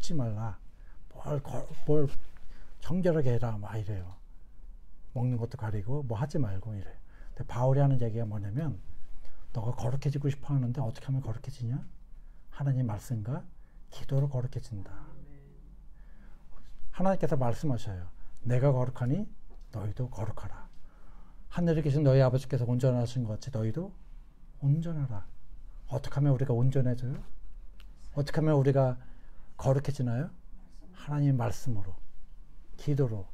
먹지 말라. 뭘 정결하게 해라. 막 이래요. 먹는 것도 가리고 뭐 하지 말고 이래요. 근데 바울이 하는 얘기가 뭐냐면 너가 거룩해지고 싶어 하는데 어떻게 하면 거룩해지냐? 하나님 말씀과 기도로 거룩해진다. 하나님께서 말씀하셔요. 내가 거룩하니 너희도 거룩하라. 하늘에 계신 너희 아버지께서 온전하신 것 같이 너희도 온전하라. 어떻게 하면 우리가 온전해져요? 어떻게 하면 우리가 거룩해지나요? 하나님의 말씀으로, 기도로.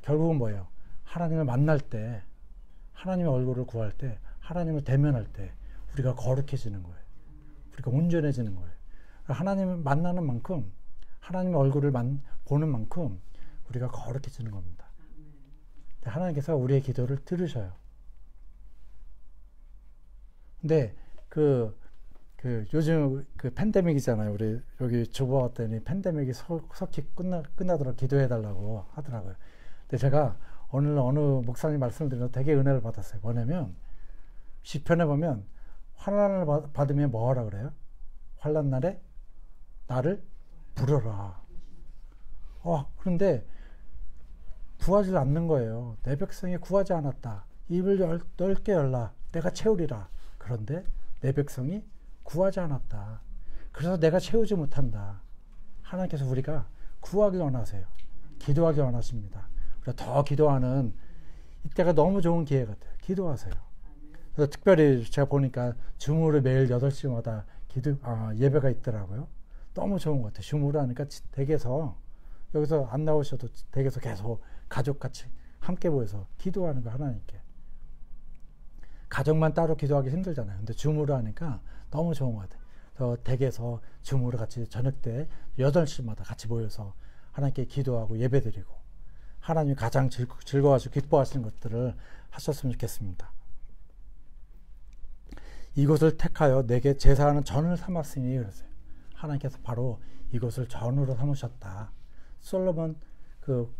결국은 뭐예요? 하나님을 만날 때, 하나님의 얼굴을 구할 때, 하나님을 대면할 때 우리가 거룩해지는 거예요. 우리가 온전해지는 거예요. 하나님을 만나는 만큼, 하나님의 얼굴을 보는 만큼 우리가 거룩해지는 겁니다. 하나님께서 우리의 기도를 들으셔요. 근데 요즘 팬데믹이잖아요. 우리 여기 주보 왔더니 팬데믹이 속히 끝나도록 기도해달라고 하더라고요. 근데 제가 어느 목사님 말씀을 드려서 되게 은혜를 받았어요. 뭐냐면 시편에 보면 환난을 받으면 뭐 하라 그래요? 환난 날에 나를 부르라. 그런데 구하지 않는 거예요. 내 백성이 구하지 않았다. 입을 넓게 열라. 내가 채우리라. 그런데 내 백성이 구하지 않았다. 그래서 내가 채우지 못한다. 하나님께서 우리가 구하기 원하세요. 기도하기 원하십니다. 그래서 더 기도하는 이때가 너무 좋은 기회 같아요. 기도하세요. 그래서 특별히 제가 보니까 줌으로 매일 8시마다 예배가 있더라고요. 너무 좋은 것 같아요. 줌으로 하니까 댁에서 여기서 안 나오셔도 댁에서 계속 가족같이 함께 모여서 기도하는 거 하나님께. 가족만 따로 기도하기 힘들잖아요. 근데 줌으로 하니까 너무 좋은 것 같아요. 그래서 댁에서 줌으로 같이 저녁 때 8시마다 같이 모여서 하나님께 기도하고 예배드리고 하나님이 가장 즐거워하시고 기뻐하시는 것들을 하셨으면 좋겠습니다. 이곳을 택하여 내게 제사하는 전을 삼았으니 그랬어요. 하나님께서 바로 이곳을 전으로 삼으셨다. 솔로몬 그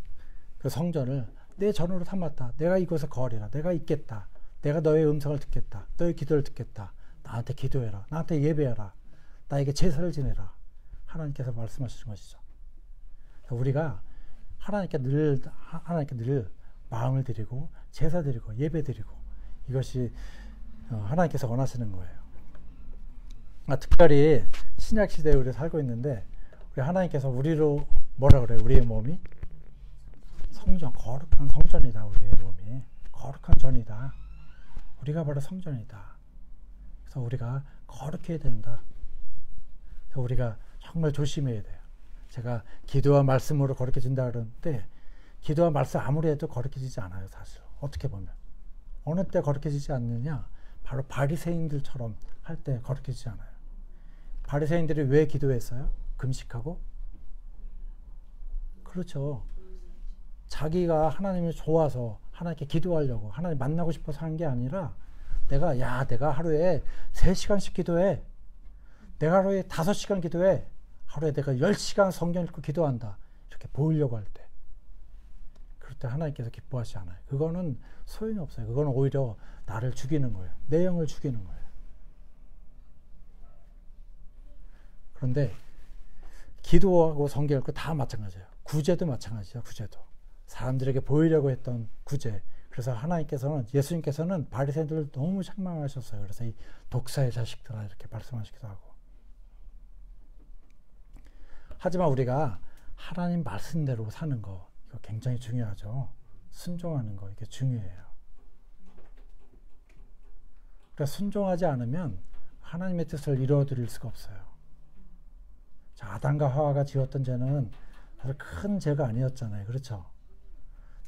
성전을 내 전으로 삼았다. 내가 이곳에 거하리라. 내가 있겠다. 내가 너의 음성을 듣겠다. 너의 기도를 듣겠다. 나한테 기도해라. 나한테 예배해라. 나에게 제사를 지내라. 하나님께서 말씀하시는 것이죠. 우리가 하나님께 늘 마음을 드리고 제사 드리고 예배 드리고 이것이 하나님께서 원하시는 거예요. 특별히 신약 시대에 우리 살고 있는데 우리 하나님께서 우리로 뭐라 그래요? 우리의 몸이 성전, 거룩한 성전이다. 우리의 몸이 거룩한 전이다. 우리가 바로 성전이다. 그래서 우리가 거룩해야 된다. 그래서 우리가 정말 조심해야 돼요. 제가 기도와 말씀으로 거룩해진다 그러는데 기도와 말씀 아무리 해도 거룩해지지 않아요. 사실 어떻게 보면 어느 때 거룩해지지 않느냐, 바로 바리새인들처럼 할 때 거룩해지지 않아요. 바리새인들이 왜 기도했어요? 금식하고? 그렇죠. 자기가 하나님이 좋아서 하나님께 기도하려고 하나님 만나고 싶어서 한 게 아니라 내가 하루에 3시간씩 기도해. 내가 하루에 5시간 기도해. 하루에 내가 10시간 성경 읽고 기도한다. 이렇게 보이려고 할 때. 그럴 때 하나님께서 기뻐하지 않아요. 그거는 소용이 없어요. 그거는 오히려 나를 죽이는 거예요. 내 영을 죽이는 거예요. 그런데 기도하고 성경 읽고 다 마찬가지예요. 구제도 마찬가지예요. 구제도. 사람들에게 보이려고 했던 구제. 그래서 예수님께서는 바리새인들을 너무 책망하셨어요. 그래서 이 독사의 자식들아 이렇게 말씀하시기도 하고. 하지만 우리가 하나님 말씀대로 사는 거 이거 굉장히 중요하죠. 순종하는 거 이게 중요해요. 그러니까 순종하지 않으면 하나님의 뜻을 이루어드릴 수가 없어요. 자, 아담과 하와가 지었던 죄는 사실 큰 죄가 아니었잖아요. 그렇죠?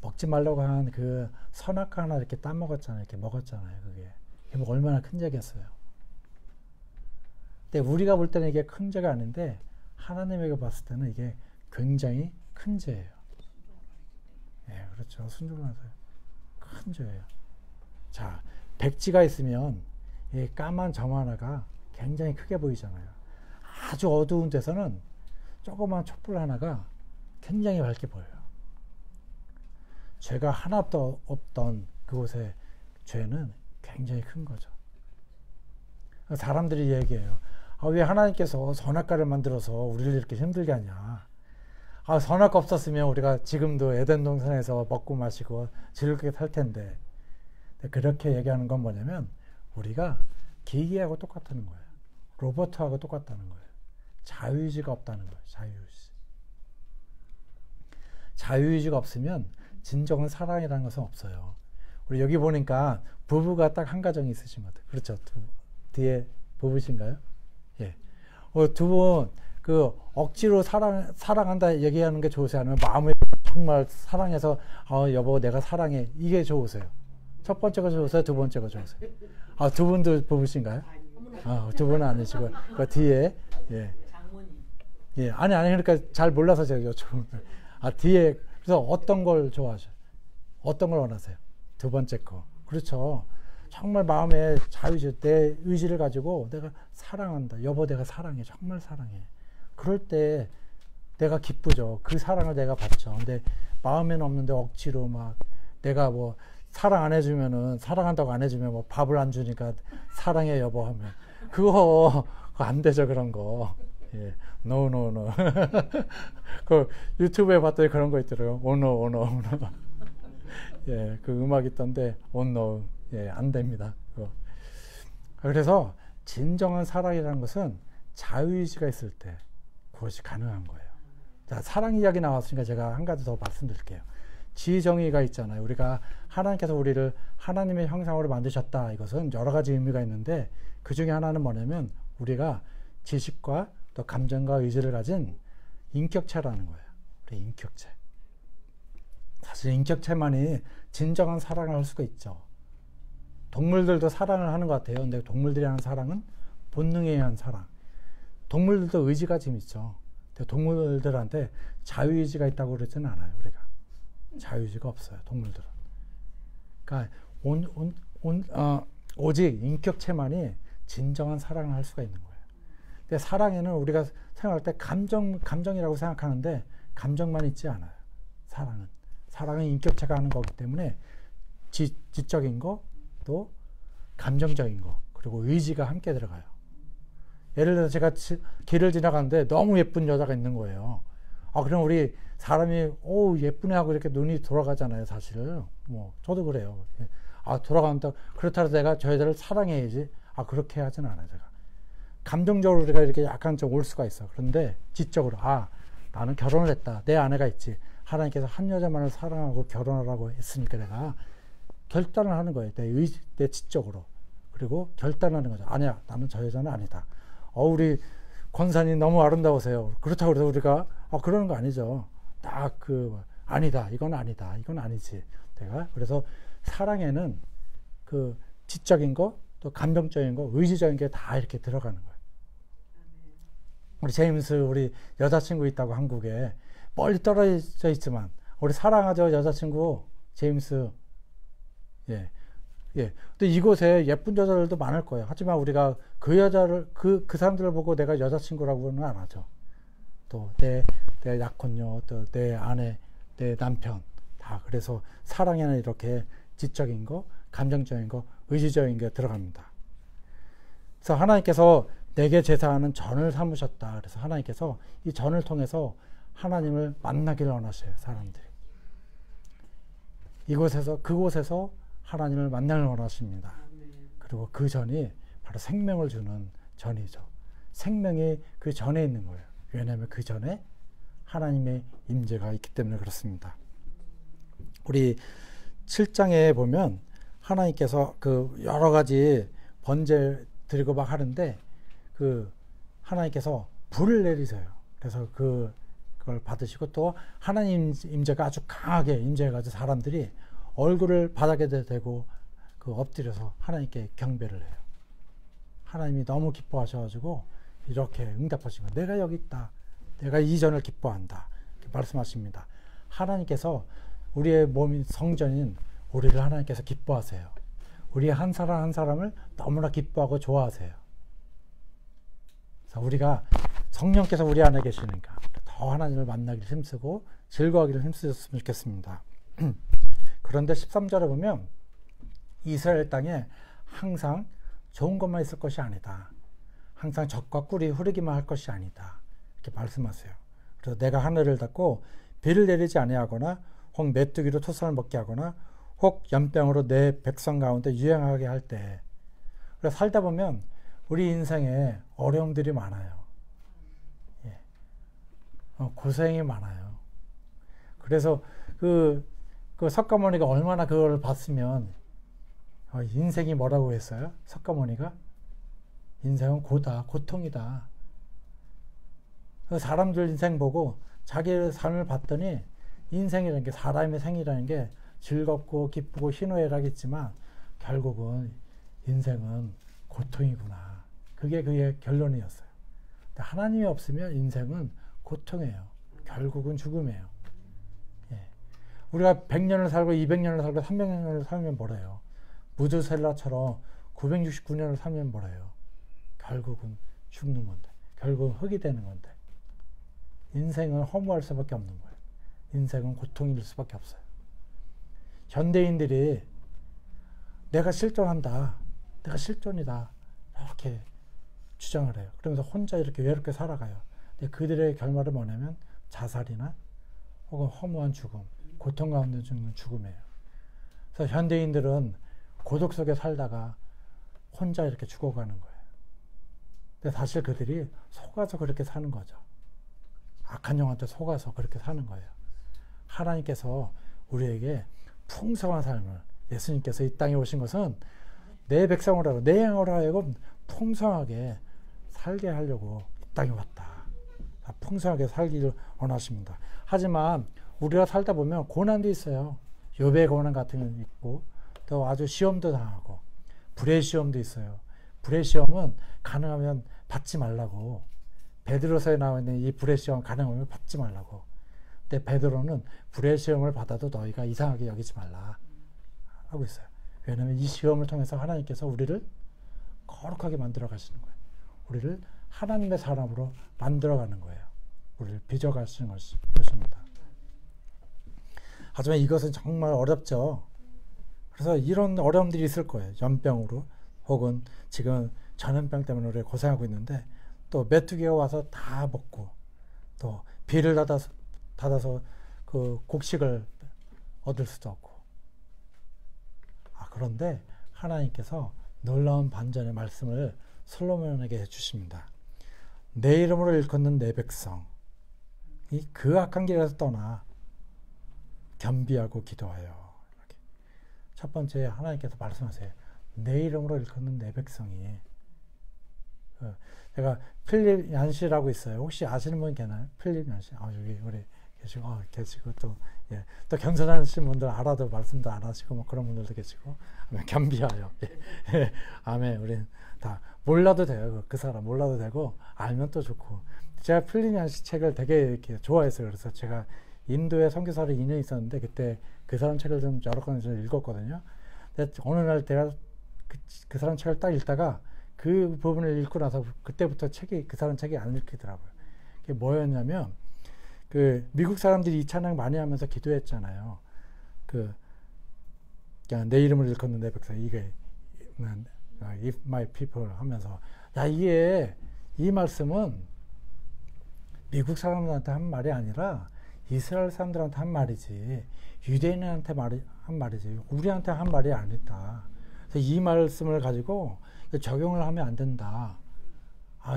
먹지 말라고 한 그 선악과 하나 이렇게 따먹었잖아요. 이렇게 먹었잖아요. 그게 뭐 얼마나 큰 죄겠어요. 근데 우리가 볼 때는 이게 큰 죄가 아닌데 하나님에게 봤을 때는 이게 굉장히 큰 죄예요. 예, 그렇죠. 순종하세요. 큰 죄예요. 자, 백지가 있으면 이 까만 점 하나가 굉장히 크게 보이잖아요. 아주 어두운 데서는 조그만 촛불 하나가 굉장히 밝게 보여요. 죄가 하나도 없던 그곳의 죄는 굉장히 큰 거죠. 사람들이 얘기해요. 왜 하나님께서 선악과를 만들어서 우리를 이렇게 힘들게 하냐. 선할 거 없었으면 우리가 지금도 에덴 동산에서 먹고 마시고 즐겁게 살 텐데. 그렇게 얘기하는 건 뭐냐면 우리가 기계하고 똑같다는 거예요. 로봇하고 똑같다는 거예요. 자유의지가 없다는 거예요. 자유의지. 자유의지가 없으면 진정한 사랑이라는 것은 없어요. 우리 여기 보니까 부부가 딱 한 가정이 있으신 것 같아요. 그렇죠? 뒤에 부부신가요? 예. 두 분 억지로 사랑한다 얘기하는 게 좋으세요? 아니면 마음에 정말 사랑해서 여보 내가 사랑해 이게 좋으세요? 첫 번째가 좋으세요? 두 번째가 좋으세요? 두 분도 부부신가요? 두 분은 아니시고 그 뒤에 예. 아니 그러니까 잘 몰라서 제가 여쭤보는 뒤에 그래서 어떤 걸 좋아하셔요? 어떤 걸 원하세요? 두 번째 거. 그렇죠. 정말 마음에 자유의지, 내 의지를 가지고 내가 사랑한다. 여보 내가 사랑해. 정말 사랑해. 그럴 때 내가 기쁘죠. 그 사랑을 내가 받죠. 근데 마음에는 없는데 억지로 막 내가 뭐 사랑 안 해주면은 사랑한다고 안 해주면 뭐 밥을 안 주니까 사랑해 여보 하면 그거 안 되죠. 그런 거. 예. No. 그 유튜브에 봤더니 그런 거 있더라고요. No. 예, 그 음악 있던데 no. 예, 안 됩니다. 그거. 그래서 진정한 사랑이라는 것은 자유의지가 있을 때 그것이 가능한 거예요. 자, 사랑 이야기 나왔으니까 제가 한 가지 더 말씀드릴게요. 지정의가 있잖아요. 우리가 하나님께서 우리를 하나님의 형상으로 만드셨다. 이것은 여러 가지 의미가 있는데 그 중에 하나는 뭐냐면 우리가 지식과 또 감정과 의지를 가진 인격체라는 거예요. 우리 인격체. 사실 인격체만이 진정한 사랑을 할 수가 있죠. 동물들도 사랑을 하는 것 같아요. 근데 동물들이 하는 사랑은 본능에 의한 사랑. 동물들도 의지가 지금 있죠. 근데 동물들한테 자유의지가 있다고 그러지는 않아요. 우리가. 자유의지가 없어요. 동물들은. 그러니까 오직 인격체만이 진정한 사랑을 할 수가 있는 거예요. 근데 사랑에는 우리가 생각할 때 감정이라고 생각하는데 감정만 있지 않아요. 사랑은 인격체가 하는 거기 때문에 지적인 거, 또 감정적인 거, 그리고 의지가 함께 들어가요. 예를 들어서 제가 길을 지나가는데 너무 예쁜 여자가 있는 거예요. 그럼 우리 사람이 예쁘네 하고 이렇게 눈이 돌아가잖아요. 사실 뭐 저도 그래요. 돌아가는데 그렇다고 내가 저 여자를 사랑해야지. 그렇게 하진 않아요. 제가 감정적으로 우리가 이렇게 약간 좀 올 수가 있어. 그런데 지적으로 나는 결혼을 했다. 내 아내가 있지. 하나님께서 한 여자만을 사랑하고 결혼하라고 했으니까 내가 결단을 하는 거예요. 내 지적으로. 그리고 결단하는 거죠. 아니야, 나는 저 여자는 아니다. 우리 권사님 너무 아름다우세요. 그렇다고 해서 우리가 그러는 거 아니죠. 아니다. 이건 아니다. 이건 아니지. 그래서 사랑에는 그 지적인 거, 또 감정적인 거, 의지적인 게 다 이렇게 들어가는 거예요. 우리 제임스, 우리 여자친구 있다고 한국에 멀리 떨어져 있지만 우리 사랑하죠, 여자친구 제임스. 예. 근데 이곳에 예쁜 여자들도 많을 거예요. 하지만 우리가 그 여자를 그 사람들을 보고 내가 여자친구라고는 안 하죠. 또 내 약혼녀, 또 내 아내, 내 남편 다. 그래서 사랑에는 이렇게 지적인 거, 감정적인 거, 의지적인 게 들어갑니다. 그래서 하나님께서 내게 제사하는 전을 삼으셨다. 그래서 하나님께서 이 전을 통해서 하나님을 만나기를 원하셔요. 사람들이 그곳에서 하나님을 만나기를 원하십니다. 그리고 그 전이 바로 생명을 주는 전이죠. 생명이 그 전에 있는 거예요. 왜냐하면 그 전에 하나님의 임재가 있기 때문에 그렇습니다. 우리 7장에 보면 하나님께서 그 여러 가지 번제 드리고 막 하는데 그 하나님께서 불을 내리세요. 그래서 그걸 받으시고 또 하나님 임재가 아주 강하게 임재해가지고 사람들이 얼굴을 바닥에 대고 엎드려서 하나님께 경배를 해요. 하나님이 너무 기뻐하셔가지고 이렇게 응답하신 거예요. 내가 여기 있다. 내가 이 전을 기뻐한다. 이렇게 말씀하십니다. 하나님께서 우리의 몸인 성전인 우리를 하나님께서 기뻐하세요. 우리 한 사람 한 사람을 너무나 기뻐하고 좋아하세요. 그래서 우리가 성령께서 우리 안에 계시니까 더 하나님을 만나기를 힘쓰고 즐거워하기를 힘쓰셨으면 좋겠습니다. 그런데 13절에 보면 이스라엘 땅에 항상 좋은 것만 있을 것이 아니다. 항상 젖과 꿀이 흐르기만 할 것이 아니다. 이렇게 말씀하세요. 그래서 내가 하늘을 닫고 비를 내리지 아니하거나 혹 메뚜기로 토산을 먹게 하거나 혹 연병으로 내 백성 가운데 유행하게 할 때. 그래서 살다 보면 우리 인생에 어려움들이 많아요. 예. 고생이 많아요. 그래서 그 석가모니가 얼마나 그걸 봤으면 인생이 뭐라고 했어요? 석가모니가 인생은 고통이다. 사람들 인생 보고 자기의 삶을 봤더니 인생이라는 게, 사람의 생이라는 게 즐겁고 기쁘고 희노애락이지만 결국은 인생은 고통이구나. 그게 그의 결론이었어요. 근데 하나님이 없으면 인생은 고통이에요. 결국은 죽음이에요. 예. 우리가 100년을 살고 200년을 살고 300년을 살면 뭐래요? 무드셀라처럼 969년을 살면 뭐래요? 결국은 죽는 건데, 결국은 흙이 되는 건데, 인생은 허무할 수밖에 없는 거예요. 인생은 고통일 수밖에 없어요. 현대인들이 내가 실존한다, 내가 실존이다, 이렇게 주장을 해요. 그러면서 혼자 이렇게 외롭게 살아가요. 근데 그들의 결말은 뭐냐면 자살이나 혹은 허무한 죽음, 고통 가운데 죽는 죽음이에요. 그래서 현대인들은 고독 속에 살다가 혼자 이렇게 죽어가는 거예요. 근데 사실 그들이 속아서 그렇게 사는 거죠. 악한 영한테 속아서 그렇게 사는 거예요. 하나님께서 우리에게 풍성한 삶을, 예수님께서 이 땅에 오신 것은 내 백성을 하고 내 양으로 하여금 풍성하게 살게 하려고 이 땅에 왔다. 풍성하게 살기를 원하십니다. 하지만 우리가 살다 보면 고난도 있어요. 욥의 고난 같은 게 있고, 또 아주 시험도 당하고, 불의 시험도 있어요. 불의 시험은 가능하면 받지 말라고. 베드로서에 나와 있는 이 불의 시험 가능하면 받지 말라고. 근데 베드로는 불의 시험을 받아도 너희가 이상하게 여기지 말라 하고 있어요. 왜냐하면 이 시험을 통해서 하나님께서 우리를 거룩하게 만들어 가시는 거예요. 우리를 하나님의 사람으로 만들어 가는 거예요. 우리를 빚어 가시는 것입니다. 하지만 이것은 정말 어렵죠. 그래서 이런 어려움들이 있을 거예요. 연병으로, 혹은 지금 전염병 때문에 우리가 고생하고 있는데, 또 메뚜기가 와서 다 먹고, 또 비를 닫아서 그 곡식을 얻을 수도 없고. 그런데 하나님께서 놀라운 반전의 말씀을 솔로몬에게 해주십니다. 내 이름으로 일컫는 내 백성, 그 악한 길에서 떠나 겸비하고 기도하여. 이렇게. 첫 번째, 하나님께서 말씀하세요. 내 이름으로 일컫는 내 백성이. 제가 필립 얀시라고 있어요. 혹시 아시는 분 계나요? 필립 얀시. 여기 우리 계시고 또, 예, 또 겸손하신 분들 알아도 말씀도 안 하시고 뭐 그런 분들도 계시고. 겸비하여. 예, 아멘. 우리는 다 몰라도 돼요. 그 사람 몰라도 되고, 알면 또 좋고. 제가 필립 얀시 책을 되게 이렇게 좋아했어요. 그래서 제가 인도에 선교사를 2년 있었는데, 그때 그 사람 책을 좀 여러 권 읽었거든요. 근데 어느 날 내가 그 사람 책을 딱 읽다가 그 부분을 읽고 나서 그때부터 그 사람 책이 안 읽히더라고요. 그게 뭐였냐면, 미국 사람들이 이 찬양 많이 하면서 기도했잖아요. 그냥 내 이름을 일컫는 내 백성, 이게 if my people 하면서, 이 말씀은 미국 사람들한테 한 말이 아니라 이스라엘 사람들한테 한 말이지, 유대인한테 한 말이지, 우리한테 한 말이 아니다. 그래서 이 말씀을 가지고 적용을 하면 안 된다.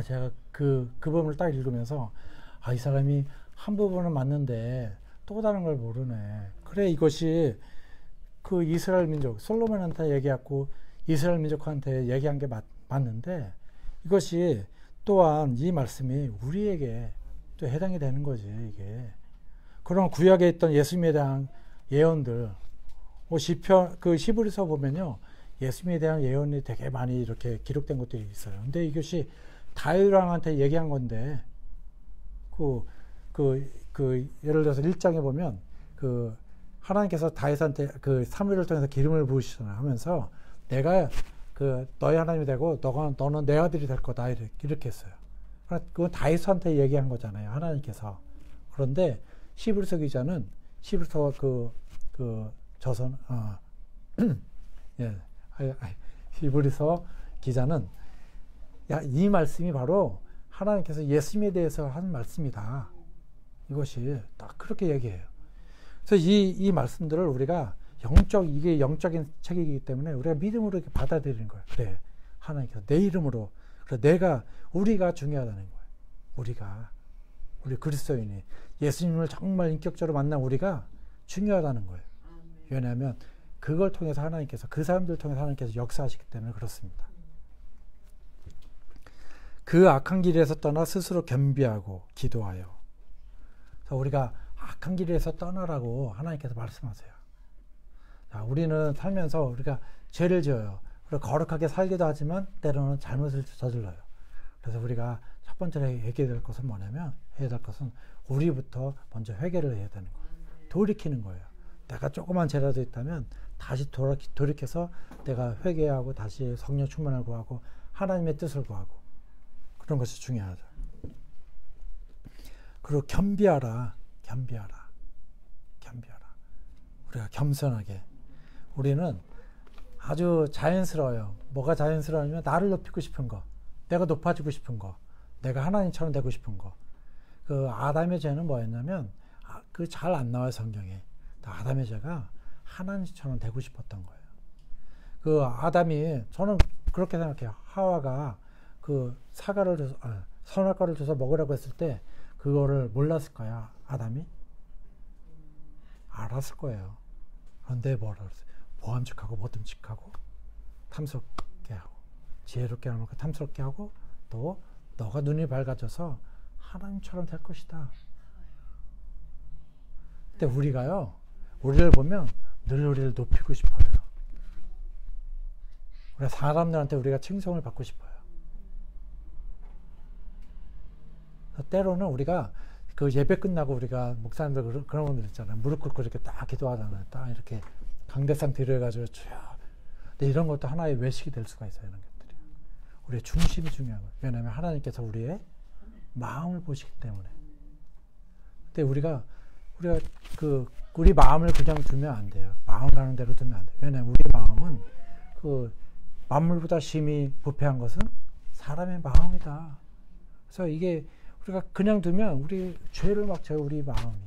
제가 그 부분을 딱 읽으면서, 이 사람이 한 부분은 맞는데 또 다른 걸 모르네. 그래, 이것이 그 이스라엘 민족, 솔로몬한테 얘기했고 이스라엘 민족한테 얘기한 게 맞는데, 이것이 또한 이 말씀이 우리에게 또 해당이 되는 거지, 이게. 그럼 구약에 있던 예수님에 대한 예언들, 시편, 히브리서 보면요, 예수님에 대한 예언이 되게 많이 이렇게 기록된 것들이 있어요. 근데 이것이 다윗왕한테 얘기한 건데, 예를 들어서 1장에 보면, 하나님께서 다윗한테 사무엘을 통해서 기름을 부으시잖아요. 하면서, 내가 너의 하나님이 되고, 너는 내 아들이 될 거다. 이렇게 했어요. 그건 다윗한테 얘기한 거잖아요. 하나님께서. 그런데, 히브리서 기자는, 히브리서 예. 히브리서 기자는, 이 말씀이 바로 하나님께서 예수님에 대해서 한 말씀이다. 이것이 딱 그렇게 얘기해요. 그래서 이 말씀들을 우리가 이게 영적인 책이기 때문에 우리가 믿음으로 이렇게 받아들이는 거예요. 그래, 하나님께서 내 이름으로, 그래, 우리가 중요하다는 거예요. 우리 그리스도인이 예수님을 정말 인격적으로 만난 우리가 중요하다는 거예요. 왜냐하면 그걸 통해서 하나님께서, 그 사람들을 통해서 하나님께서 역사하시기 때문에 그렇습니다. 그 악한 길에서 떠나 스스로 겸비하고 기도하여. 그래서 우리가 악한 길에서 떠나라고 하나님께서 말씀하세요. 자, 우리는 살면서 우리가 죄를 지어요. 그리고 거룩하게 살기도 하지만 때로는 잘못을 저질러요. 그래서 우리가 첫 번째로 해야 될 것은 뭐냐면, 해야 될 것은 우리부터 먼저 회개를 해야 되는 거예요. 돌이키는 거예요. 내가 조그만 죄라도 있다면 다시 돌이켜서 내가 회개하고 다시 성령 충만을 구하고 하나님의 뜻을 구하고, 그런 것이 중요하죠. 그리고 겸비하라. 우리가 겸손하게. 우리는 아주 자연스러워요. 뭐가 자연스러우냐면 나를 높이고 싶은 거, 내가 높아지고 싶은 거, 내가 하나님처럼 되고 싶은 거. 그 아담의 죄는 뭐였냐면, 그 잘 안 나와요, 성경에. 아담의 죄가 하나님처럼 되고 싶었던 거예요. 그 아담이, 저는 그렇게 생각해요. 하와가 그 선악과를 줘서 먹으라고 했을 때 그거를 몰랐을 거야, 아담이? 알았을 거예요. 그런데 뭐라 그랬어요? 모함직하고 모듬직하고 탐스럽게 하고, 지혜롭게 하는 거 탐스럽게 하고, 또 너가 눈이 밝아져서 하나님처럼 될 것이다. 근데 우리를 보면 늘 우리를 높이고 싶어요. 우리가 사람들한테 우리가 칭송을 받고 싶어요. 때로는 우리가 그 예배 끝나고 우리가 목사님들 그런 분들 있잖아요. 무릎 꿇고 이렇게 딱 기도하잖아요. 딱 이렇게 강대상 들여가지고 쭉. 근데 이런 것도 하나의 외식이 될 수가 있어요. 이런 것들이. 우리의 중심이 중요한 거예요. 왜냐하면 하나님께서 우리의 마음을 보시기 때문에. 근데 우리가 우리 마음을 그냥 두면 안 돼요. 마음 가는 대로 두면 안 돼요. 왜냐하면 우리 마음은 그 만물보다 심히 부패한 것은 사람의 마음이다. 그래서 이게 우리가 그냥 두면 우리 죄를 막 져요, 우리 마음이.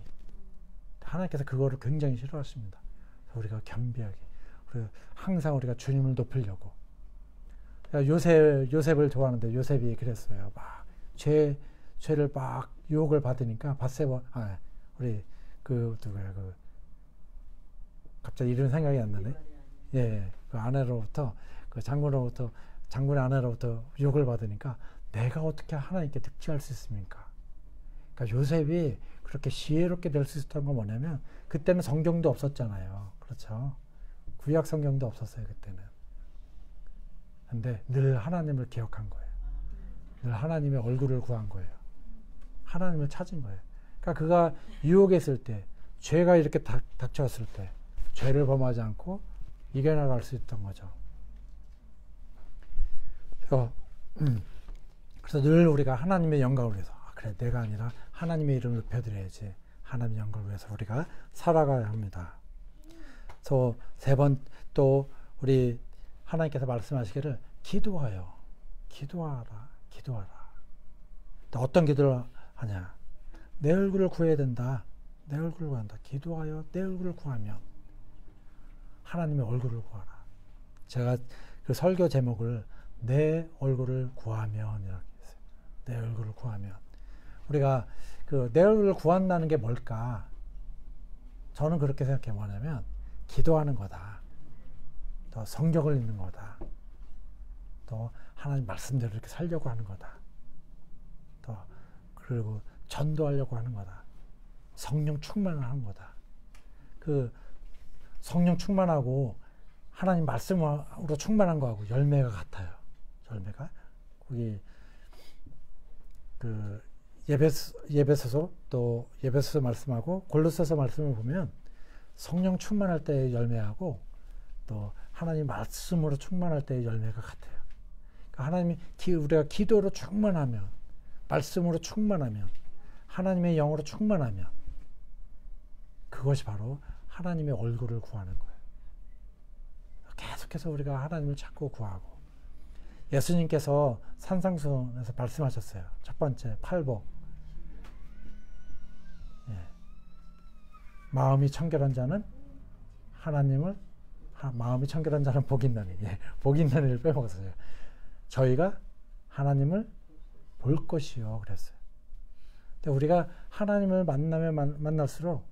하나님께서 그거를 굉장히 싫어하십니다. 우리가 겸비하게, 항상 우리가 주님을 높이려고. 요셉을 좋아하는데 요셉이 그랬어요. 막 죄를 막 유혹을 받으니까 우리 갑자기 이름 생각이 안 나네. 예, 그 아내로부터, 장군의 아내로부터 유혹을 받으니까 내가 어떻게 하나님께 득지할 수 있습니까? 그러니까 요셉이 그렇게 지혜롭게 될 수 있었던 건 뭐냐면, 그때는 성경도 없었잖아요. 그렇죠? 구약 성경도 없었어요, 그때는. 근데 늘 하나님을 기억한 거예요. 늘 하나님의 얼굴을 구한 거예요. 하나님을 찾은 거예요. 그러니까 그가 유혹에 있을 때, 죄가 이렇게 닥쳐왔을 때 죄를 범하지 않고 이겨나갈 수 있던 거죠. 그래서 늘 우리가 하나님의 영광을 위해서, 그래, 내가 아니라 하나님의 이름을 높여드려야지, 하나님의 영광을 위해서 우리가 살아가야 합니다. 그래서 세 번 또 우리 하나님께서 말씀하시기를 기도하라. 어떤 기도를 하냐? 내 얼굴을 구해야 된다. 내 얼굴을 구한다. 기도하여 내 얼굴을 구하면. 하나님의 얼굴을 구하라. 제가 그 설교 제목을 내 얼굴을 구하면 이렇게 했어요. 내 얼굴을 구하면. 우리가 내 얼굴을 구한다는 게 뭘까? 저는 그렇게 생각해. 뭐냐면 기도하는 거다. 또 성경을 읽는 거다. 또 하나님 말씀대로 이렇게 살려고 하는 거다. 또 그리고 전도하려고 하는 거다. 성령 충만을 하는 거다. 성령 충만하고 하나님 말씀으로 충만한 거하고 열매가 같아요. 열매가 거기 예배소서, 또 예배소서 말씀하고 골로새서 말씀을 보면 성령 충만할 때의 열매하고 또 하나님 말씀으로 충만할 때의 열매가 같아요. 그러니까 하나님이 우리가 기도로 충만하면, 말씀으로 충만하면, 하나님의 영으로 충만하면, 그것이 바로 하나님의 얼굴을 구하는 거예요. 계속해서 우리가 하나님을 찾고 구하고, 예수님께서 산상수훈에서 말씀하셨어요. 첫 번째 팔복. 마음이 청결한 자는 하나님을, 마음이 청결한 자는 복이 있나니, 예, 복이 있나니를 빼먹었어요. 저희가 하나님을 볼 것이요 그랬어요. 근데 우리가 하나님을 만나면 만날수록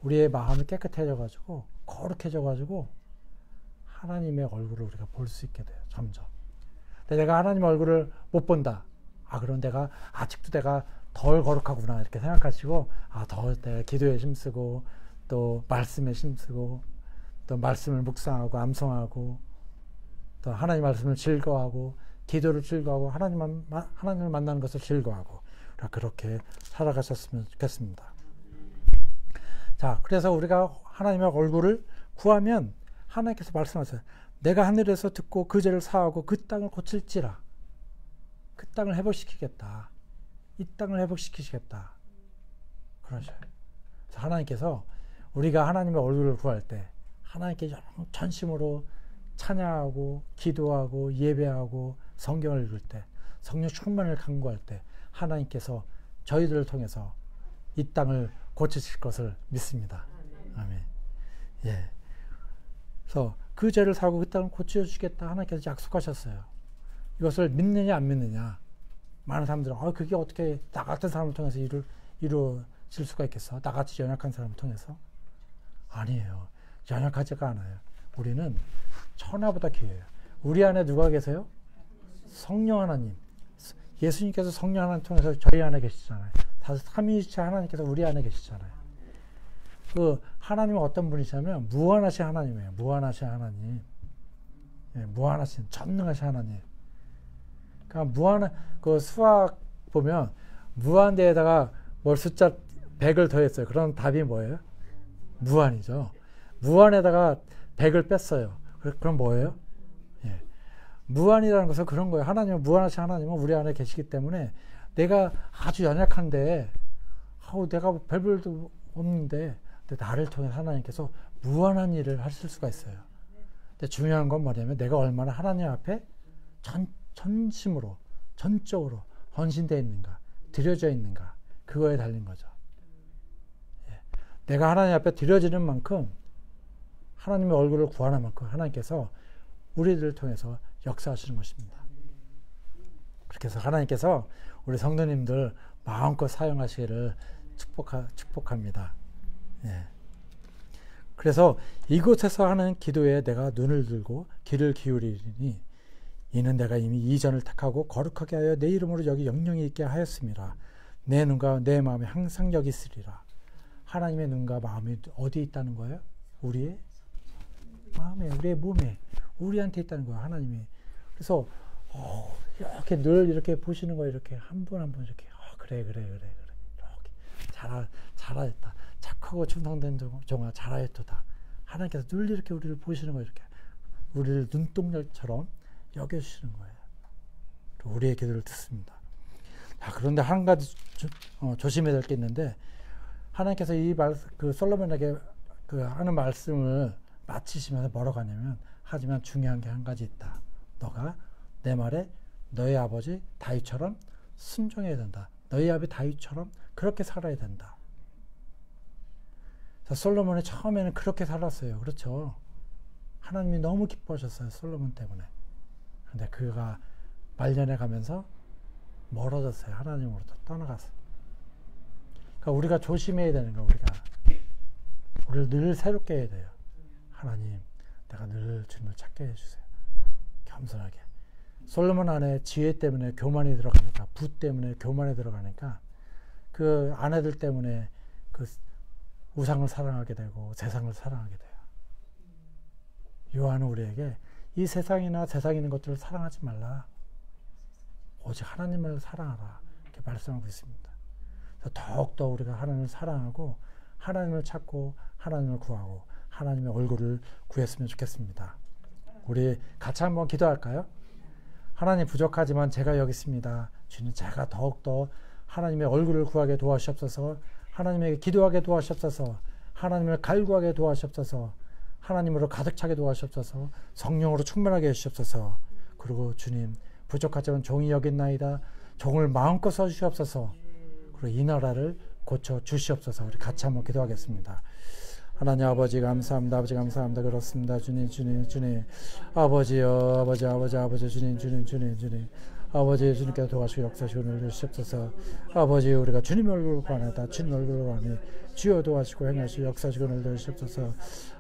우리의 마음이 깨끗해져가지고 거룩해져가지고 하나님의 얼굴을 우리가 볼 수 있게 돼요. 점점. 근데 내가 하나님의 얼굴을 못 본다. 그럼 내가 아직도 내가 덜 거룩하구나 이렇게 생각하시고 더 내가 기도에 힘쓰고 또 말씀에 힘쓰고 또 말씀을 묵상하고 암송하고 또 하나님 말씀을 즐거워하고 기도를 즐거워하고 하나님을 만나는 것을 즐거워하고 그렇게 살아가셨으면 좋겠습니다. 자, 그래서 우리가 하나님의 얼굴을 구하면 하나님께서 말씀하세요. 내가 하늘에서 듣고 그 죄를 사하고 그 땅을 고칠지라. 그 땅을 회복시키겠다. 이 땅을 회복시키시겠다. 그러셔요. 그래서 하나님께서 우리가 하나님의 얼굴을 구할 때 하나님께 전심으로 찬양하고 기도하고 예배하고 성경을 읽을 때 성령 충만을 간구할 때 하나님께서 저희들을 통해서 이 땅을 고치실 것을 믿습니다. 아멘. 예. 그래서 그 죄를 사고 그 땅을 고쳐주시겠다 하나님께서 약속하셨어요. 이것을 믿느냐 안 믿느냐. 많은 사람들은 그게 어떻게 나 같은 사람을 통해서 이루어질 수가 있겠어. 나같이 연약한 사람을 통해서. 아니에요. 연약하지가 않아요. 우리는 천하보다 귀해요. 우리 안에 누가 계세요? 성령 하나님. 예수님께서 성령 하나님 통해서 저희 안에 계시잖아요. 삼위일체 하나님께서 우리 안에 계시잖아요. 그 하나님은 어떤 분이시냐면 무한하신 하나님이에요. 무한하신 하나님. 예, 무한하신 전능하신 하나님. 그러니까 그 수학 보면 무한대에다가 숫자 100을 더했어요. 그럼 답이 뭐예요? 무한이죠. 무한에다가 100을 뺐어요. 그럼 뭐예요? 예. 무한이라는 것은 그런 거예요. 하나님은 무한하신 하나님은 우리 안에 계시기 때문에 내가 아주 연약한데 내가 별볼도 없는데 나를 통해 하나님께서 무한한 일을 하실 수가 있어요. 근데 중요한 건 뭐냐면 내가 얼마나 하나님 앞에 전심으로 전적으로 헌신되어 있는가 드려져 있는가 그거에 달린 거죠. 예. 내가 하나님 앞에 드려지는 만큼 하나님의 얼굴을 구하는 만큼 하나님께서 우리들을 통해서 역사하시는 것입니다. 그렇게 해서 하나님께서 우리 성도님들 마음껏 사용하시기를 축복합니다. 예. 그래서 이곳에서 하는 기도에 내가 눈을 들고 귀를 기울이니 이는 내가 이미 이전을 택하고 거룩하게 하여 내 이름으로 여기 영영이 있게 하였습니다. 내 눈과 내 마음이 항상 여기 있으리라. 하나님의 눈과 마음이 어디에 있다는 거예요? 우리의 마음에, 우리의 몸에, 우리한테 있다는 거예요. 하나님이. 그래서 이렇게 늘 이렇게 보시는 거예요. 이렇게 한 분 한 분 이렇게 그래 이렇게 잘하였다. 착하고 충성된 종아 잘하였도다. 하나님께서 늘 이렇게 우리를 보시는 거예요. 이렇게 우리를 눈동자처럼 여겨주시는 거예요. 우리의 기도를 듣습니다. 그런데 한 가지 조심해야 될 게 있는데 하나님께서 솔로몬에게 하는 말씀을 마치시면서 뭐라고 하냐면 하지만 중요한 게 한 가지 있다. 너가 내 말에 너희 아버지 다윗처럼 순종해야 된다. 너희 아버지 다윗처럼 그렇게 살아야 된다. 솔로몬이 처음에는 그렇게 살았어요. 그렇죠. 하나님이 너무 기뻐하셨어요. 솔로몬 때문에. 근데 그가 말년에 가면서 멀어졌어요. 하나님으로부터 떠나갔어요. 그러니까 우리가 조심해야 되는 거 우리를 늘 새롭게 해야 돼요. 하나님, 내가 늘 주님을 찾게 해주세요. 겸손하게. 솔로몬 안에 지혜 때문에 교만이 들어가니까, 부 때문에 교만이 들어가니까 그 아내들 때문에 그 우상을 사랑하게 되고 세상을 사랑하게 돼요. 요한은 우리에게 이 세상이나 세상에 있는 것들을 사랑하지 말라. 오직 하나님을 사랑하라. 이렇게 말씀하고 있습니다. 그래서 더욱더 우리가 하나님을 사랑하고 하나님을 찾고 하나님을 구하고 하나님의 얼굴을 구했으면 좋겠습니다. 우리 같이 한번 기도할까요? 하나님 부족하지만 제가 여기 있습니다. 주님 제가 더욱더 하나님의 얼굴을 구하게 도와주시옵소서. 하나님에게 기도하게 도와주시옵소서. 하나님을 갈구하게 도와주시옵소서. 하나님으로 가득 차게 도와주시옵소서. 성령으로 충만하게 해주시옵소서. 그리고 주님 부족하지만 종이 여기 있나이다. 종을 마음껏 써주시옵소서. 그리고 이 나라를 고쳐 주시옵소서. 우리 같이 한번 기도하겠습니다. 하나님 아버지 감사합니다. 아버지 감사합니다. 그렇습니다. 주님 아버지여 아버지 주님 아버지 주님께서 도와주시고 역사시고 은혜를 주시옵소서. 아버지 우리가 주님 얼굴을 구하나이다. 주님 얼굴을 구하니 주여 도와주시고 행하시고 역사시고 은혜를 주시옵소서.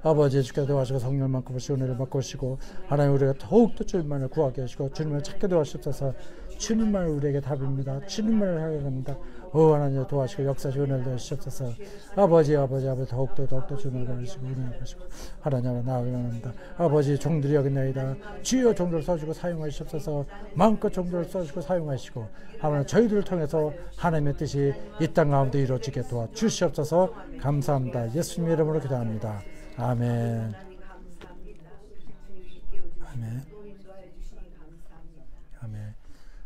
아버지 주께서 도와주시고 성령을 맡고 보시고 은혜를 맡고 오시고 하나님 우리가 더욱더 주님만을 구하게 하시고 주님을 찾게 도와주시옵소서. 주님만 우리에게 답입니다. 주님만을 하게 합니다. 하나님 도와주시고 역사시고 은혜를 주시옵소서. 아버지 더욱더 주님을 구하시고 은혜를 주시고 하나님 나아갑니다. 아버지 종들이 여기나이다. 주여 종들을 써주고 사용하시옵소서. 마음껏 종들을 써주고 사용하시고 하나님 저희들을 통해서 하나님의 뜻이 이 땅 가운데 이루어지게 도와주시옵소서. 감사합니다. 예수님 이름으로 기도합니다. 아멘.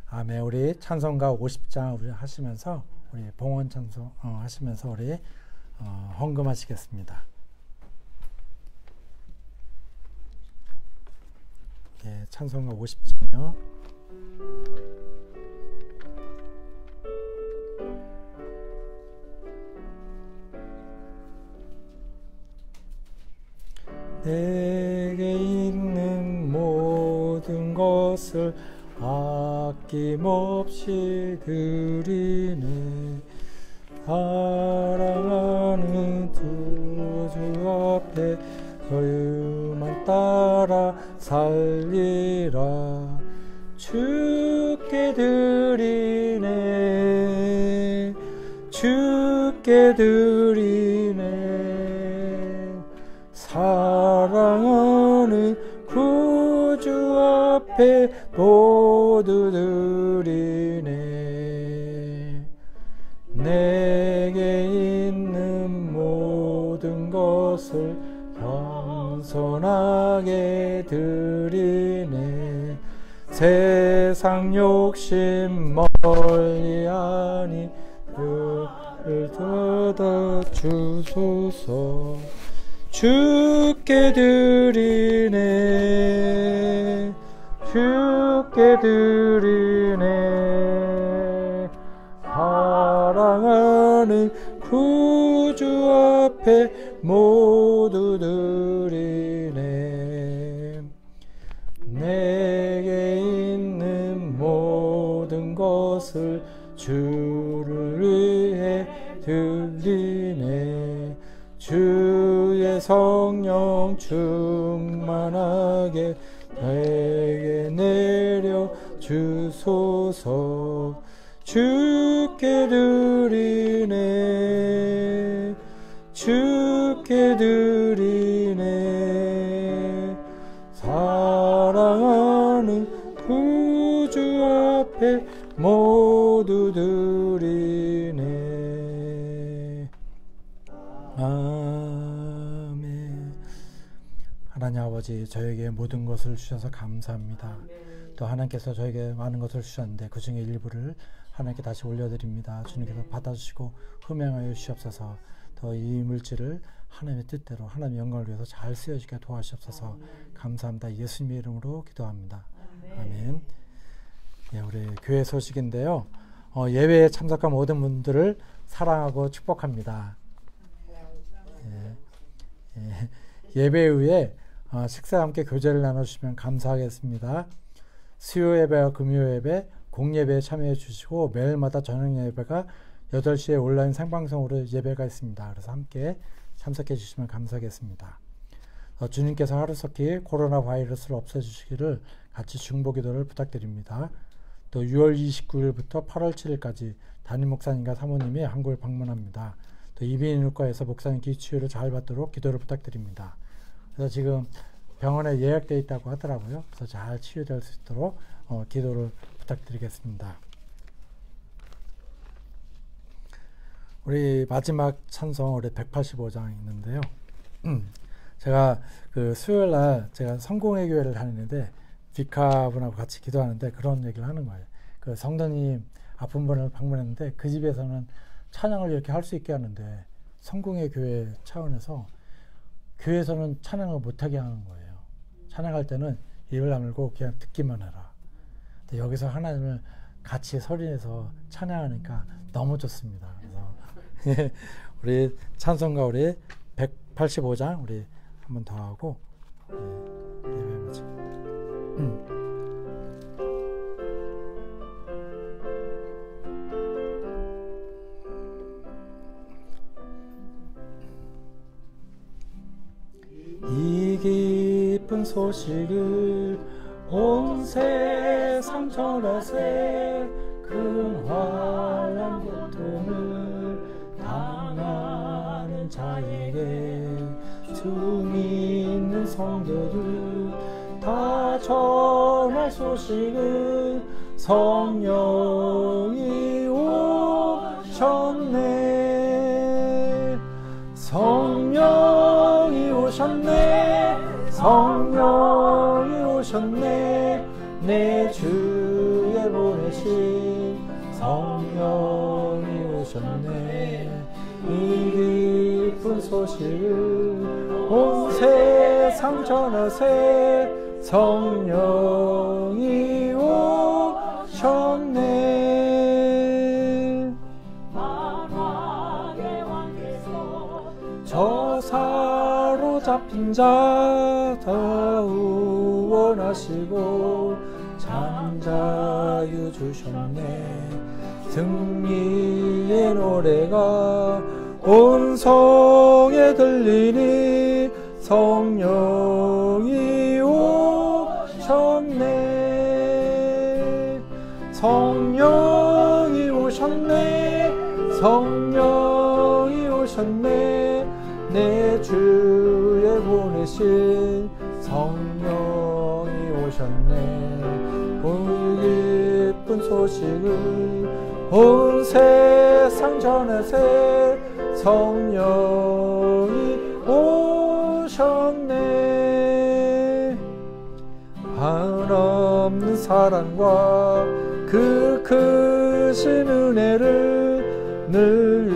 아멘. 우리 찬송가 50장 우리 하시면서 우리 봉헌 찬송 하시면서 우리 헌금하시겠습니다. 예, 찬송가 50장이요. 내게 있는 모든 것을 아낌없이 드리네. 사랑하는 주 앞에 너희만 따라 살리라. 주께 드리네. 주께 드리네. 사랑하는 구주 앞에 모두 드리네. 내게 있는 모든 것을 겸손하게 드리네. 세상 욕심 멀리하니 그를 뜯어 주소서. 주께 드리네. 주께 드리네. 사랑하는 구주 앞에 모두 드리네. 내게 있는 모든 것을 주를 위해 드리네. 주의 성령 충만하게 내게 내려 주소서. 주께 드리네. 주께 드리네. 사랑하는 구주 앞에 모두 드리네. 아멘. 하나님 아버지, 저에게 모든 것을 주셔서 감사합니다. 또 하나님께서 저에게 많은 것을 주셨는데 그 중에 일부를 하나님께 다시 올려드립니다. 주님께서 받아주시고 흠양하여 주시옵소서. 더 이 물질을 하나님의 뜻대로 하나님의 영광을 위해서 잘 쓰여지게 도와주시옵소서. 감사합니다. 예수님의 이름으로 기도합니다. 아멘. 예, 우리 교회 소식인데요. 예배에 참석한 모든 분들을 사랑하고 축복합니다. 예배 후에 식사와 함께 교제를 나눠주시면 감사하겠습니다. 수요 예배와 금요 예배, 공예배에 참여해 주시고 매일마다 저녁 예배가 8시에 온라인 생방송으로 예배가 있습니다. 그래서 함께 참석해 주시면 감사하겠습니다. 주님께서 하루속히 코로나 바이러스를 없애주시기를 같이 중보기도를 부탁드립니다. 또 6월 29일부터 8월 7일까지 담임 목사님과 사모님이 한국을 방문합니다. 또 이비인후과에서 목사님 기치유를 잘 받도록 기도를 부탁드립니다. 그래서 지금 병원에 예약되어 있다고 하더라고요. 그래서 잘 치유될 수 있도록 기도를 부탁드리겠습니다. 우리 마지막 찬송 우리 185장 있는데요. 제가 그 수요일 날 제가 성공회 교회를 다니는데 비카분하고 같이 기도하는데 그런 얘기를 하는 거예요. 그 성도님 아픈 분을 방문했는데 그 집에서는 찬양을 이렇게 할 수 있게 하는데 성공회 교회 차원에서 교회에서는 찬양을 못하게 하는 거예요. 찬양할 때는 입을 다물고 그냥 듣기만 해라. 근데 여기서 하나님을 같이 소리내서 찬양하니까 너무 좋습니다. 그래서 우리 찬송가 우리 185장 우리 한 번 더 하고 예배하자. 이 기쁜 소식을 온 세상 전하세. 큰 환난 고통을 당하는 자에게 주 믿는 성도들 다 전할 소식을 성령이 오셨네. 성령이 오셨네. 성령이 오셨네. 내 주에 보내신 성령이 오셨네. 이 기쁜 소식을 온 세상 전하세. 성령이 오셨네. 만왕의 왕께서 저 사로잡힌 자 다 구원하시고 잠자유 주셨네. 승리의 노래가 온 성에 들리니 성령이 오셨네. 성령이 오셨네. 성령이 오셨네. 내 주에 보내신 성령이 오셨네. 그 기쁜 소식을 온 세상 전하세. 성령이 오셨네. 한없는 사랑과 그 크신 은혜를 늘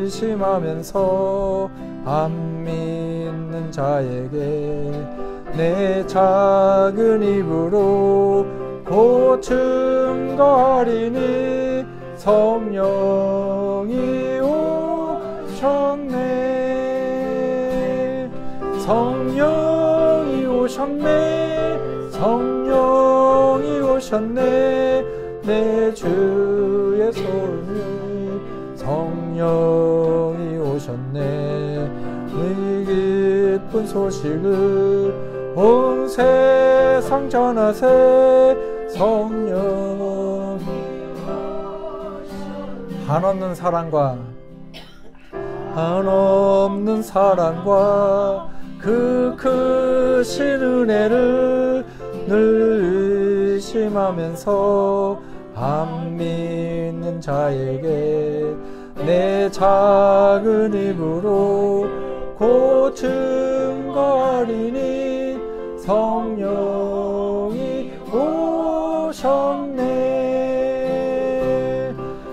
의심하면서 안 믿는 자에게 내 작은 입으로 고침 거리니 성령이 오셨네. 성령이 오셨네. 성령이 오셨네. 내 주의 소원이 성령이 오셨네. 이 기쁜 소식을 온 세상 전하세. 성령이 한없는 사랑과 한없는 사랑과 그 크신 은혜를 늘 의심하면서 안 믿는 자에게 내 작은 입으로 고침 거리니 성령이 오셨네.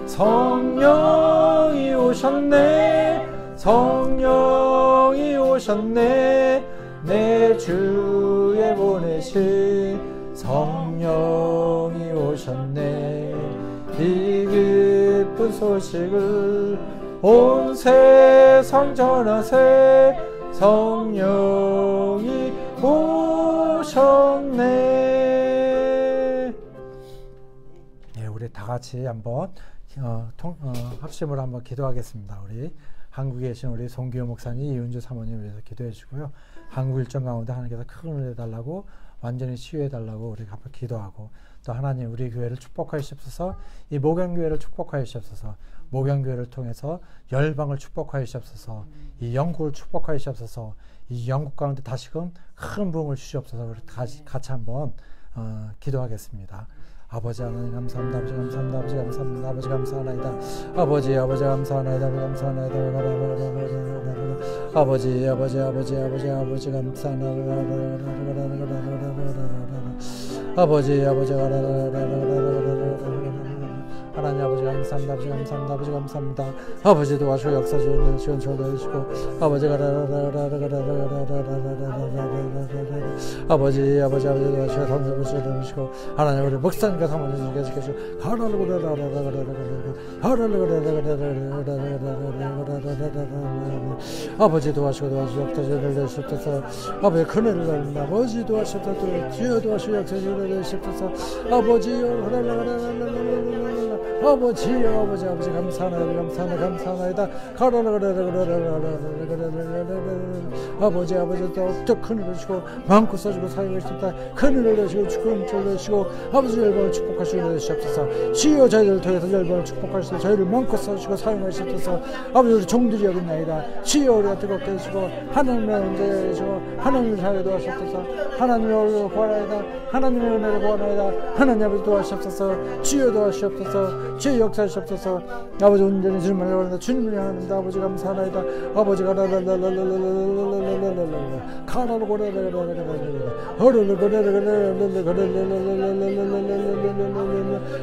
성령이 오셨네. 성령이 오셨네. 내 주에 보내신 성령이 오셨네. 이 기쁜 소식을 온 세상 전하세. 성령이 오셨네. 네, 우리 다 같이 한번 합심으로 한번 기도하겠습니다. 우리 한국에 계신 우리 송기호 목사님, 이은주 사모님 위해서 기도해 주고요. 한국 일정 가운데 하나님께서 큰 은혜 달라고 완전히 치유해 달라고 우리 한번 기도하고, 또 하나님 우리 교회를 축복하여 주옵소서. 이 목양교회를 축복하여 주옵소서. 목양교회를 통해서 열방을 축복하여 주옵소서. 이 영국을 축복하여 주옵소서. 이 영국 가운데 다시금 큰 부흥을 주시옵소서. 우리 같이 한번 기도하겠습니다. 아버지 하나님 감사합니다. 아버지 감사합니다. 아버지 감사합니다. 아버지 감사하나이다. 아버지 감사하나이다. 감사하나이다. 아버지 감사하나이다. 아버지 하나님 아버지 감사합니다. 아버지 감사합니다. 아버지 감사합니다. 아버지 도와주시고 역사 주시는 시간 전해주시고 아버지가 아버지 도와주시고 성령을 주시고 하나님 우리 목사님과 사모님께 지켜주시고 아버지 도와주시고 역사 주시옵소서. 아버지 큰일을 날린다. 아버지 도와주시옵소서. 주여 도와주시고 역사 주시옵소서. 아버지여 아버지 감사하나이다. 아버지 더욱더 큰일을 주시고 마음껏 써주고 사용을 주셨다. 큰일을 내시고 축복을 내시고 아버지 열방을 축복하시고 주시옵소서. 주여 저희를 통해서 열방을 축복하시고 저희를 마음껏 써주시고 사용하시옵소서. 아버지 우리 종들이 여긴나이다. 주여 우리가 뜨겁게 해주시고 하나님의 은혜를 해주시고 하나님을 사랑해 도와주시옵소서. 하나님의 얼굴을 구하나이다. 하나님의 은혜를 구하나이다. 하나님 아버지 도와주시옵소서. 주여 도와주시옵소서. 주여 역사하시옵소서. 아버지 온전히 주님을 원한다. 주님을 향합니다. 아버지 감사하나이다. 아버지가 아버지 감사합니다. 아버지 감사합니다.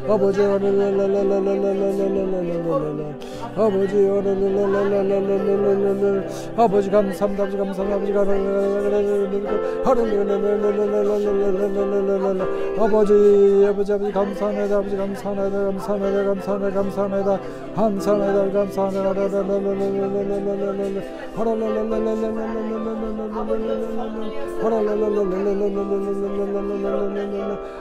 아버지 감사합니다. 아버지 감사합니다.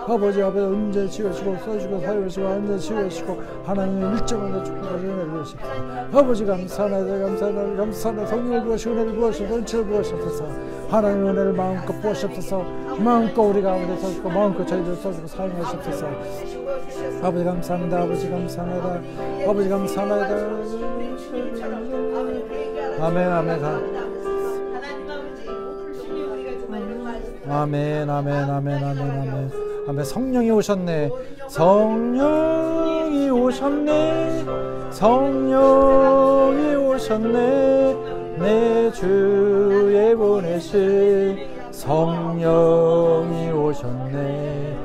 아버지 언제 치우시고 써주시고 사용하시고 언제 치우시고 하나님의 일정한 축복을 내려주시고 아버지 감사합니다. 성령을 부으시고 은혜를 부으시고 은혜를 부으셔서 하나님의 은혜를 마음껏 부으시옵소서. 마음껏 우리가 아버지 써주고 마음껏 저희들 써주고 사용하시옵소서. 아버지 감사합니다. 아버지 감사합니다. 아버지 감사합니다. 아멘 아멘 아멘 아멘 아멘 아멘 아멘. 성령이 오셨네. 성령이 오셨네. 성령이 오셨네. 내 주에 보내신 성령이 오셨네.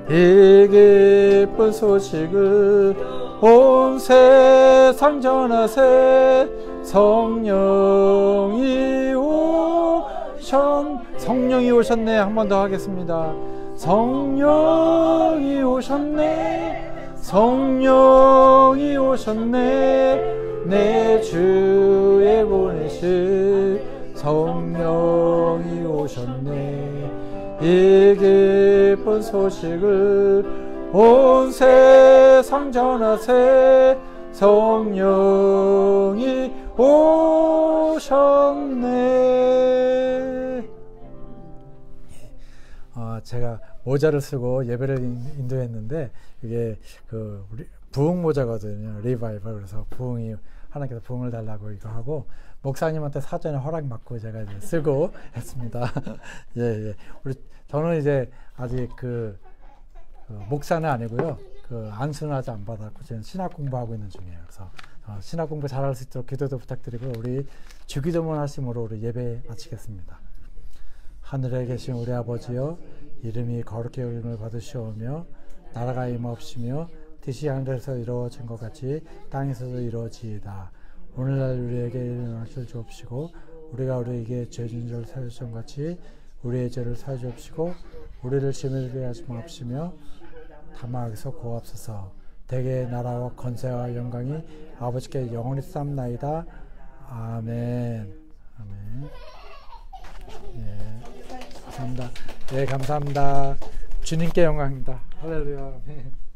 이 기쁜 소식을 온 세상 전하세. 성령이 오셨네. 한 번 더 하겠습니다. 성령이 오셨네. 성령이 오셨네. 내 주에 보내신 성령이 오셨네. 이 기쁜 소식을 온 세상 전하세. 성령이 오셨네. 제가 모자를 쓰고 예배를 인도했는데 이게 그 우리 부흥 모자거든요. 리바이벌. 그래서 부흥이 하나님께서 부흥을 달라고 이거 하고 목사님한테 사전에 허락 받고 제가 이제 쓰고 했습니다. 예. 저는 이제 아직 목사는 아니고요. 안수는 아직 안 받았고 지금 신학 공부하고 있는 중이에요. 그래서 신학 공부 잘할 수 있도록 기도도 부탁드리고 우리 주기도문 하심으로 우리 예배 마치겠습니다. 하늘에 계신 우리 아버지여, 이름이 거룩히 여김을 받으시오며 나라가 임하옵시며 뜻이 하늘에서 이루어진 것 같이 땅에서도 이루어지이다. 오늘날 우리에게 일어나실 주옵시고 우리가 우리에게 죄 진 자를 사하신 같이 우리의 죄를 사하 주옵시고 우리를 시험에 들게 하지 마옵시며 다만 악에서 구하옵소서. 대개의 나라와 권세와 영광이 아버지께 영원히 쌓나이다. 아멘. 아멘. 예, 감사합니다. 네, 감사합니다. 주님께 영광입니다. 할렐루야. 아멘.